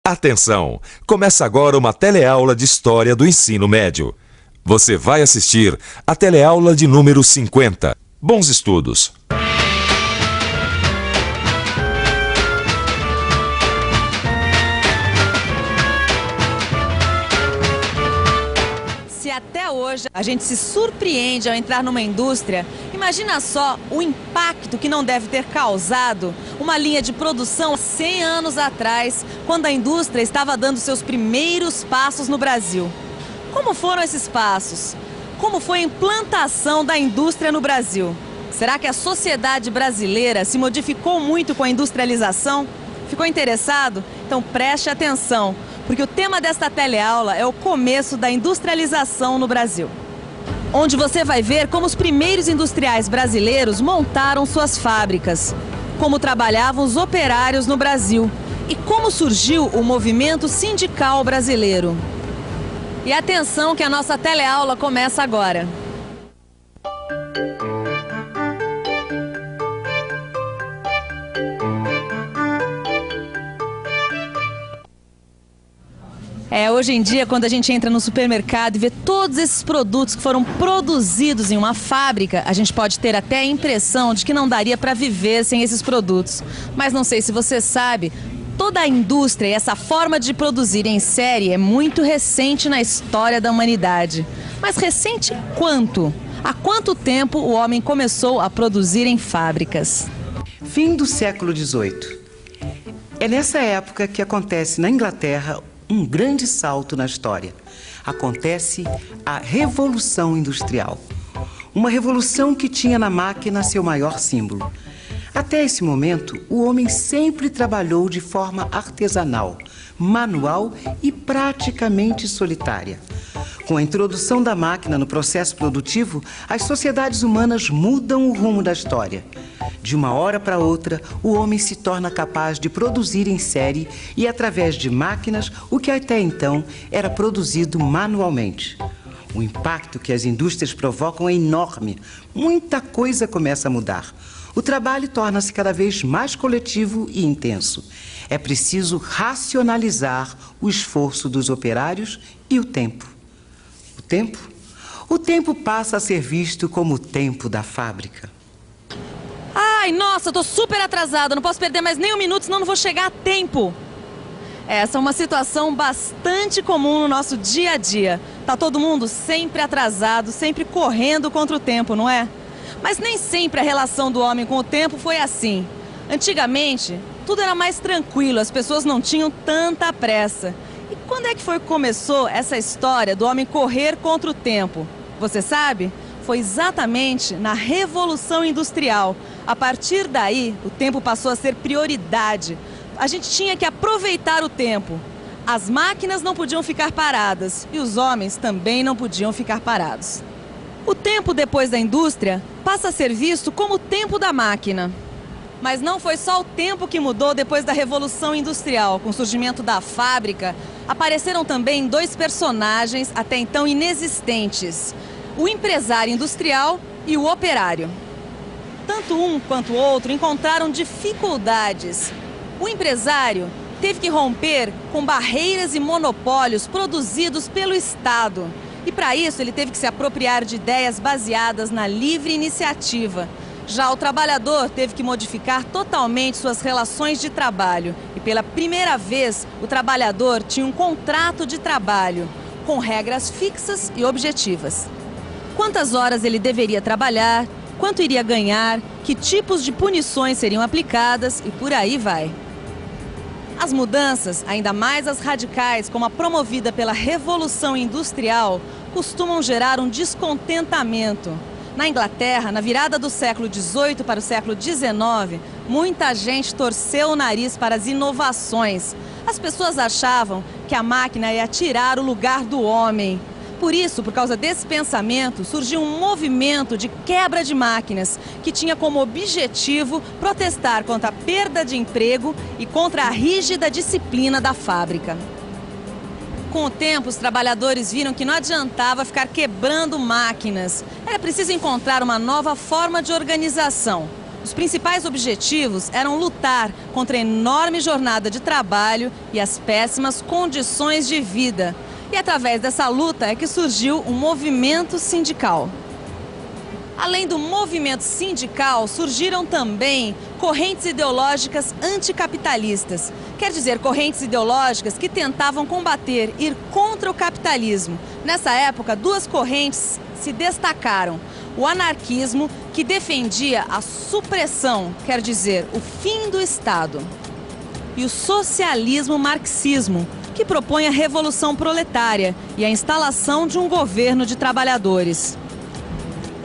Atenção! Começa agora uma teleaula de História do Ensino Médio. Você vai assistir a teleaula de número 50. Bons estudos! Se até hoje a gente se surpreende ao entrar numa indústria, imagina só o impacto que não deve ter causado uma linha de produção 100 anos atrás, quando a indústria estava dando seus primeiros passos no Brasil. Como foram esses passos? Como foi a implantação da indústria no Brasil? Será que a sociedade brasileira se modificou muito com a industrialização? Ficou interessado? Então preste atenção, porque o tema desta teleaula é o começo da industrialização no Brasil, onde você vai ver como os primeiros industriais brasileiros montaram suas fábricas, como trabalhavam os operários no Brasil e como surgiu o movimento sindical brasileiro. E atenção que a nossa teleaula começa agora. Hoje em dia, quando a gente entra no supermercado e vê todos esses produtos que foram produzidos em uma fábrica, a gente pode ter até a impressão de que não daria para viver sem esses produtos. Mas não sei se você sabe, toda a indústria e essa forma de produzir em série é muito recente na história da humanidade. Mas recente quanto? Há quanto tempo o homem começou a produzir em fábricas? Fim do século XVIII. É nessa época que acontece na Inglaterra um grande salto na história. Acontece a Revolução Industrial. Uma revolução que tinha na máquina seu maior símbolo. Até esse momento, o homem sempre trabalhou de forma artesanal, manual e praticamente solitária. Com a introdução da máquina no processo produtivo, as sociedades humanas mudam o rumo da história. De uma hora para outra, o homem se torna capaz de produzir em série e através de máquinas o que até então era produzido manualmente. O impacto que as indústrias provocam é enorme. Muita coisa começa a mudar. O trabalho torna-se cada vez mais coletivo e intenso. É preciso racionalizar o esforço dos operários e o tempo. O tempo? O tempo passa a ser visto como o tempo da fábrica. Ai, nossa, eu tô super atrasada, não posso perder mais nem um minuto, senão não vou chegar a tempo. Essa é uma situação bastante comum no nosso dia a dia. Tá todo mundo sempre atrasado, sempre correndo contra o tempo, não é? Mas nem sempre a relação do homem com o tempo foi assim. Antigamente, tudo era mais tranquilo, as pessoas não tinham tanta pressa. E quando é que foi que começou essa história do homem correr contra o tempo? Você sabe? Foi exatamente na Revolução Industrial. A partir daí, o tempo passou a ser prioridade. A gente tinha que aproveitar o tempo. As máquinas não podiam ficar paradas e os homens também não podiam ficar parados. O tempo depois da indústria passa a ser visto como o tempo da máquina. Mas não foi só o tempo que mudou depois da Revolução Industrial. Com o surgimento da fábrica, apareceram também dois personagens até então inexistentes: o empresário industrial e o operário. Tanto um quanto o outro encontraram dificuldades. O empresário teve que romper com barreiras e monopólios produzidos pelo Estado. E para isso ele teve que se apropriar de ideias baseadas na livre iniciativa. Já o trabalhador teve que modificar totalmente suas relações de trabalho. E pela primeira vez, o trabalhador tinha um contrato de trabalho, com regras fixas e objetivas. Quantas horas ele deveria trabalhar, quanto iria ganhar, que tipos de punições seriam aplicadas e por aí vai. As mudanças, ainda mais as radicais, como a promovida pela Revolução Industrial, costumam gerar um descontentamento. Na Inglaterra, na virada do século XVIII para o século XIX, muita gente torceu o nariz para as inovações. As pessoas achavam que a máquina ia tirar o lugar do homem. Por isso, por causa desse pensamento, surgiu um movimento de quebra de máquinas que tinha como objetivo protestar contra a perda de emprego e contra a rígida disciplina da fábrica. Com o tempo, os trabalhadores viram que não adiantava ficar quebrando máquinas. Era preciso encontrar uma nova forma de organização. Os principais objetivos eram lutar contra a enorme jornada de trabalho e as péssimas condições de vida. E através dessa luta é que surgiu um movimento sindical. Além do movimento sindical, surgiram também correntes ideológicas anticapitalistas. Quer dizer, correntes ideológicas que tentavam combater, ir contra o capitalismo. Nessa época, duas correntes se destacaram. O anarquismo, que defendia a supressão, quer dizer, o fim do Estado. E o socialismo marxismo, que propõe a revolução proletária e a instalação de um governo de trabalhadores.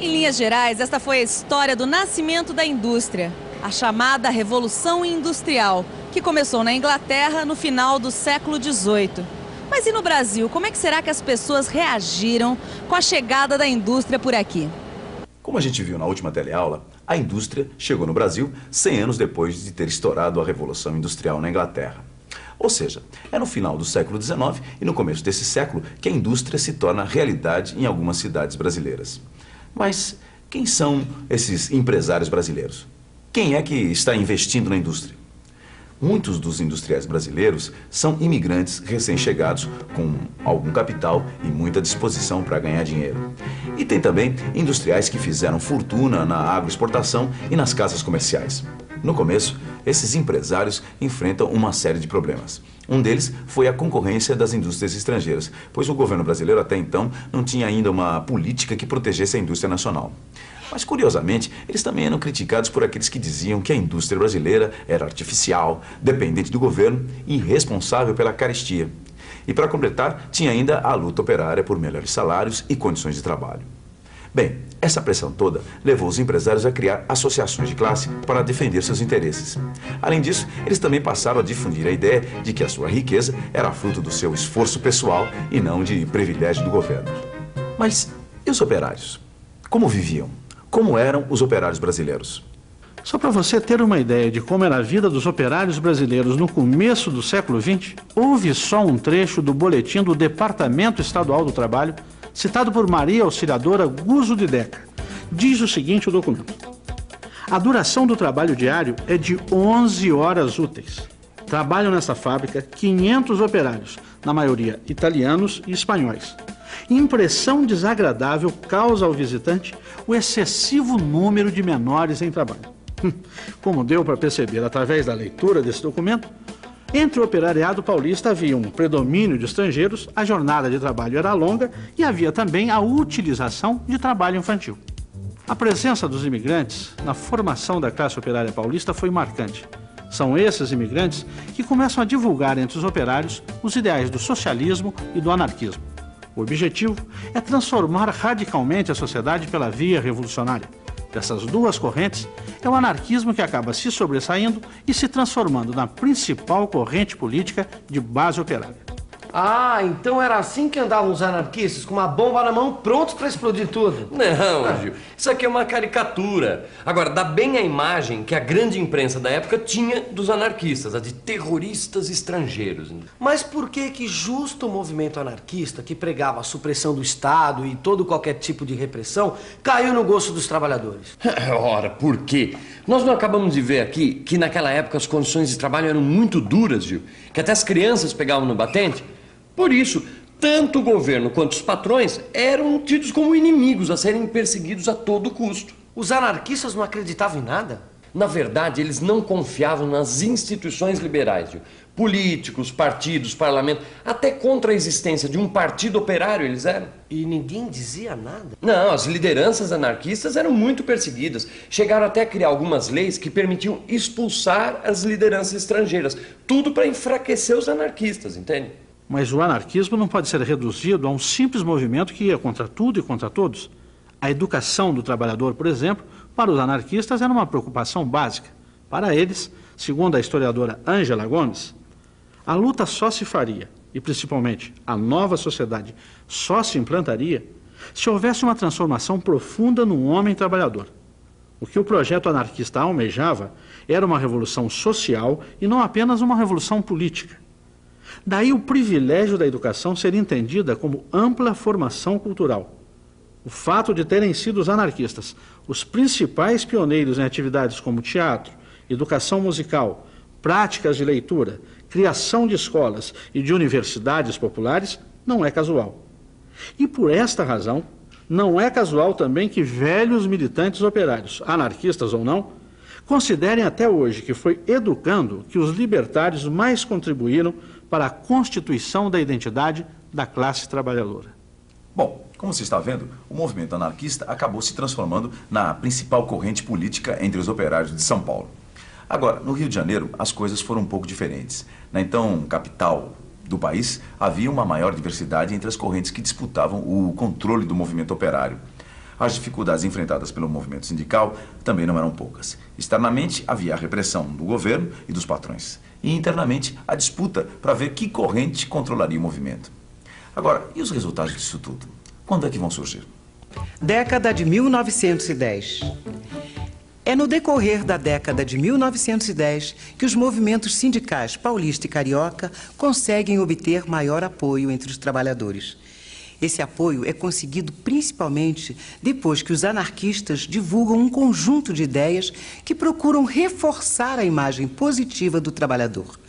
Em linhas gerais, esta foi a história do nascimento da indústria, a chamada Revolução Industrial, que começou na Inglaterra no final do século XVIII. Mas e no Brasil, como é que será que as pessoas reagiram com a chegada da indústria por aqui? Como a gente viu na última teleaula, a indústria chegou no Brasil 100 anos depois de ter estourado a Revolução Industrial na Inglaterra. Ou seja, é no final do século XIX e no começo desse século que a indústria se torna realidade em algumas cidades brasileiras. Mas quem são esses empresários brasileiros? Quem é que está investindo na indústria? Muitos dos industriais brasileiros são imigrantes recém-chegados com algum capital e muita disposição para ganhar dinheiro. E tem também industriais que fizeram fortuna na agroexportação e nas casas comerciais. No começo, esses empresários enfrentam uma série de problemas. Um deles foi a concorrência das indústrias estrangeiras, pois o governo brasileiro até então não tinha ainda uma política que protegesse a indústria nacional. Mas, curiosamente, eles também eram criticados por aqueles que diziam que a indústria brasileira era artificial, dependente do governo e irresponsável pela carestia. E, para completar, tinha ainda a luta operária por melhores salários e condições de trabalho. Bem, essa pressão toda levou os empresários a criar associações de classe para defender seus interesses. Além disso, eles também passaram a difundir a ideia de que a sua riqueza era fruto do seu esforço pessoal e não de privilégio do governo. Mas e os operários? Como viviam? Como eram os operários brasileiros? Só para você ter uma ideia de como era a vida dos operários brasileiros no começo do século XX, houve só um trecho do boletim do Departamento Estadual do Trabalho, citado por Maria Auxiliadora Guzzo de Deca. Diz o seguinte o documento: a duração do trabalho diário é de 11 horas úteis. Trabalham nessa fábrica 500 operários, na maioria italianos e espanhóis. Impressão desagradável causa ao visitante o excessivo número de menores em trabalho. Como deu para perceber através da leitura desse documento, entre o operariado paulista havia um predomínio de estrangeiros, a jornada de trabalho era longa e havia também a utilização de trabalho infantil. A presença dos imigrantes na formação da classe operária paulista foi marcante. São esses imigrantes que começam a divulgar entre os operários os ideais do socialismo e do anarquismo. O objetivo é transformar radicalmente a sociedade pela via revolucionária. Dessas duas correntes, é o anarquismo que acaba se sobressaindo e se transformando na principal corrente política de base operária. Ah, então era assim que andavam os anarquistas, com uma bomba na mão, prontos para explodir tudo. Não, Gil, isso aqui é uma caricatura. Agora, dá bem a imagem que a grande imprensa da época tinha dos anarquistas, a de terroristas estrangeiros. Mas por que justo o movimento anarquista, que pregava a supressão do Estado e todo qualquer tipo de repressão, caiu no gosto dos trabalhadores? Ora, por quê? Nós não acabamos de ver aqui que naquela época as condições de trabalho eram muito duras, Gil, que até as crianças pegavam no batente. Por isso, tanto o governo quanto os patrões eram tidos como inimigos a serem perseguidos a todo custo. Os anarquistas não acreditavam em nada? Na verdade, eles não confiavam nas instituições liberais, Gil. Políticos, partidos, parlamento, até contra a existência de um partido operário eles eram. E ninguém dizia nada? Não, as lideranças anarquistas eram muito perseguidas. Chegaram até a criar algumas leis que permitiam expulsar as lideranças estrangeiras. Tudo para enfraquecer os anarquistas, entende? Mas o anarquismo não pode ser reduzido a um simples movimento que ia contra tudo e contra todos. A educação do trabalhador, por exemplo, para os anarquistas era uma preocupação básica. Para eles, segundo a historiadora Ângela Gomes, a luta só se faria, e principalmente a nova sociedade só se implantaria, se houvesse uma transformação profunda no homem trabalhador. O que o projeto anarquista almejava era uma revolução social e não apenas uma revolução política. Daí o privilégio da educação ser entendida como ampla formação cultural. O fato de terem sido os anarquistas os principais pioneiros em atividades como teatro, educação musical, práticas de leitura, criação de escolas e de universidades populares não é casual. E por esta razão, não é casual também que velhos militantes operários, anarquistas ou não, considerem até hoje que foi educando que os libertários mais contribuíram para a constituição da identidade da classe trabalhadora. Bom, como você está vendo, o movimento anarquista acabou se transformando na principal corrente política entre os operários de São Paulo. Agora, no Rio de Janeiro, as coisas foram um pouco diferentes. Na então capital do país, havia uma maior diversidade entre as correntes que disputavam o controle do movimento operário. As dificuldades enfrentadas pelo movimento sindical também não eram poucas. Externamente, havia a repressão do governo e dos patrões. E internamente, a disputa para ver que corrente controlaria o movimento. Agora, e os resultados disso tudo? Quando é que vão surgir? Década de 1910. É no decorrer da década de 1910 que os movimentos sindicais paulista e carioca conseguem obter maior apoio entre os trabalhadores. Esse apoio é conseguido principalmente depois que os anarquistas divulgam um conjunto de ideias que procuram reforçar a imagem positiva do trabalhador,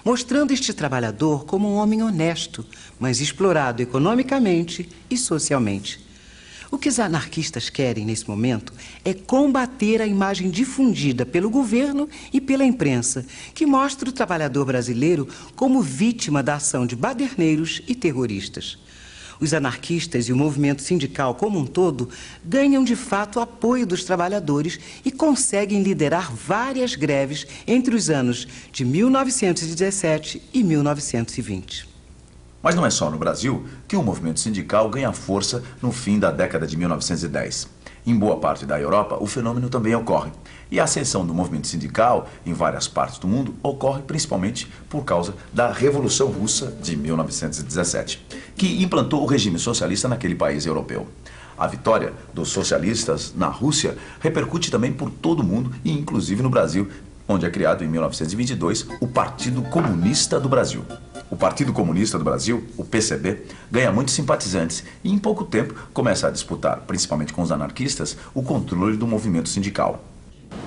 mostrando este trabalhador como um homem honesto, mas explorado economicamente e socialmente. O que os anarquistas querem nesse momento é combater a imagem difundida pelo governo e pela imprensa, que mostra o trabalhador brasileiro como vítima da ação de baderneiros e terroristas. Os anarquistas e o movimento sindical como um todo ganham de fato o apoio dos trabalhadores e conseguem liderar várias greves entre os anos de 1917 e 1920. Mas não é só no Brasil que o movimento sindical ganha força no fim da década de 1910. Em boa parte da Europa, o fenômeno também ocorre. E a ascensão do movimento sindical em várias partes do mundo ocorre principalmente por causa da Revolução Russa de 1917, que implantou o regime socialista naquele país europeu. A vitória dos socialistas na Rússia repercute também por todo o mundo e inclusive no Brasil, onde é criado em 1922 o Partido Comunista do Brasil. O Partido Comunista do Brasil, o PCB, ganha muitos simpatizantes e em pouco tempo começa a disputar, principalmente com os anarquistas, o controle do movimento sindical.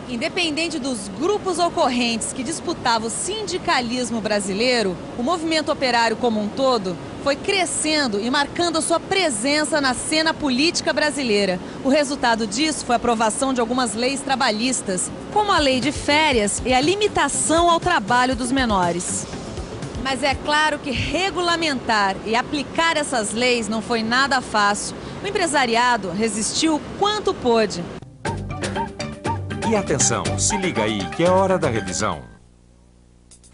Independente dos grupos ocorrentes que disputavam o sindicalismo brasileiro, o movimento operário como um todo foi crescendo e marcando a sua presença na cena política brasileira. O resultado disso foi a aprovação de algumas leis trabalhistas, como a lei de férias e a limitação ao trabalho dos menores. Mas é claro que regulamentar e aplicar essas leis não foi nada fácil. O empresariado resistiu o quanto pôde. E atenção, se liga aí que é hora da revisão.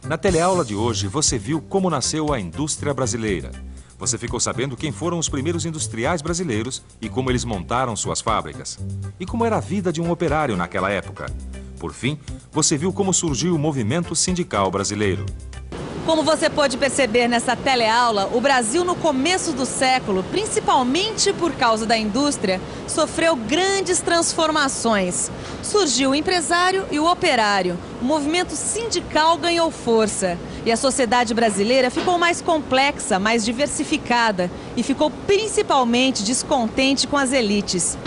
Na teleaula de hoje você viu como nasceu a indústria brasileira. Você ficou sabendo quem foram os primeiros industriais brasileiros e como eles montaram suas fábricas. E como era a vida de um operário naquela época. Por fim, você viu como surgiu o movimento sindical brasileiro. Como você pôde perceber nessa teleaula, o Brasil no começo do século, principalmente por causa da indústria, sofreu grandes transformações. Surgiu o empresário e o operário, o movimento sindical ganhou força e a sociedade brasileira ficou mais complexa, mais diversificada e ficou principalmente descontente com as elites.